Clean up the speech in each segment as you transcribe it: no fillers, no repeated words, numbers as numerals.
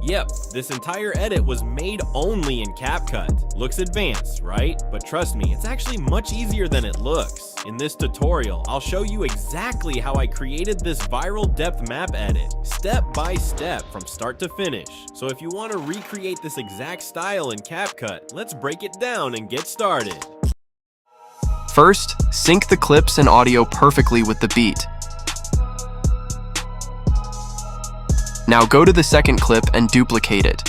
Yep, this entire edit was made only in CapCut. Looks advanced, right? But trust me, it's actually much easier than it looks. In this tutorial, I'll show you exactly how I created this viral depth map edit, step by step from start to finish. So if you want to recreate this exact style in CapCut, let's break it down and get started. First, sync the clips and audio perfectly with the beat. Now go to the second clip and duplicate it.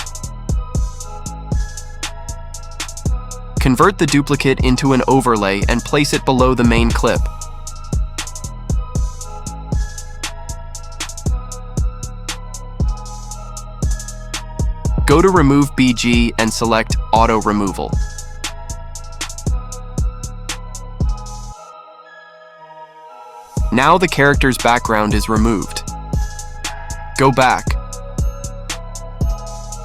Convert the duplicate into an overlay and place it below the main clip. Go to Remove BG and select Auto Removal. Now the character's background is removed. Go back,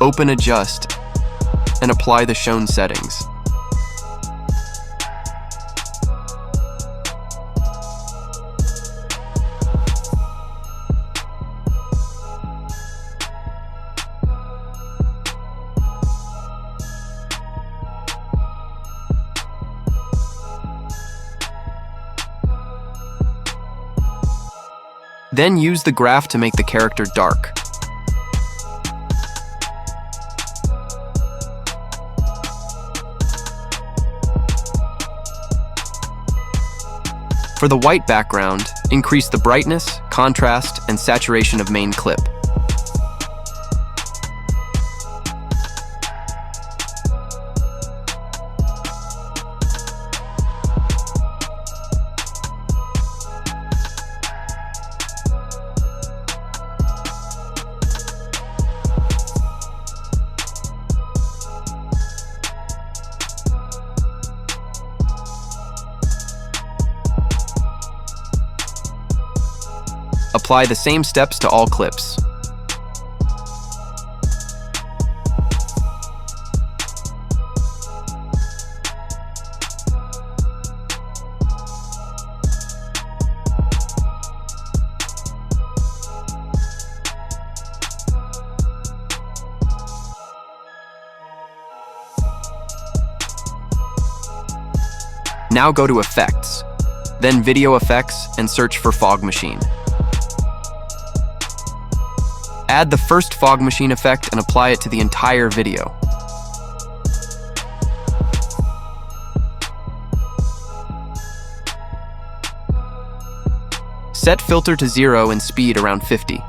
open Adjust, and apply the shown settings. Then use the graph to make the character dark. For the white background, increase the brightness, contrast, and saturation of main clip. Apply the same steps to all clips. Now go to Effects, then Video Effects, and search for Fog Machine. Add the first fog machine effect and apply it to the entire video. Set filter to 0 and speed around 50.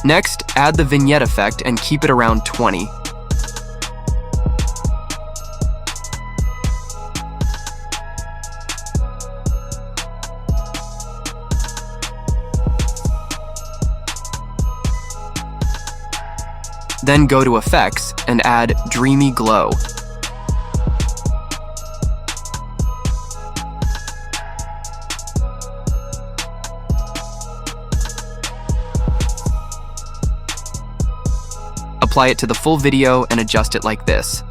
Next, add the vignette effect and keep it around 20. Then go to Effects and add Dreamy Glow. Apply it to the full video and adjust it like this.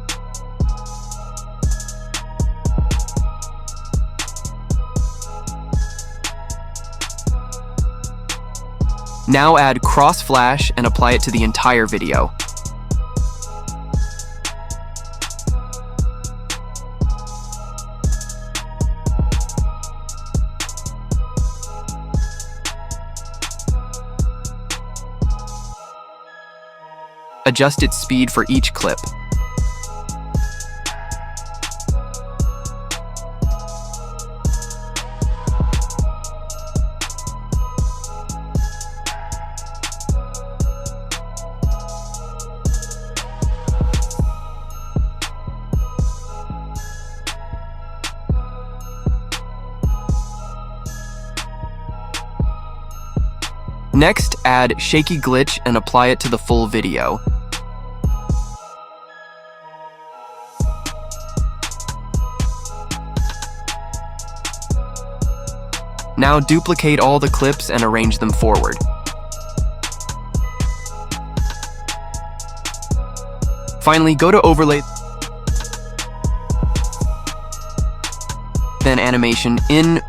Now add Cross Flash and apply it to the entire video. Adjust its speed for each clip. Next, add Shaky Glitch and apply it to the full video. Now duplicate all the clips and arrange them forward. Finally, go to Overlay, then Animation in.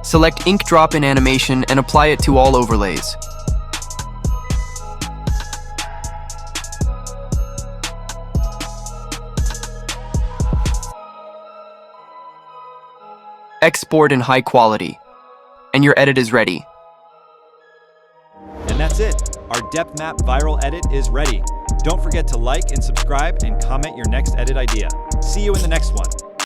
Select Ink Drop in Animation and apply it to all overlays. Export in high quality, and your edit is ready. And that's it. Our depth map viral edit is ready. Don't forget to like and subscribe and comment your next edit idea. See you in the next one.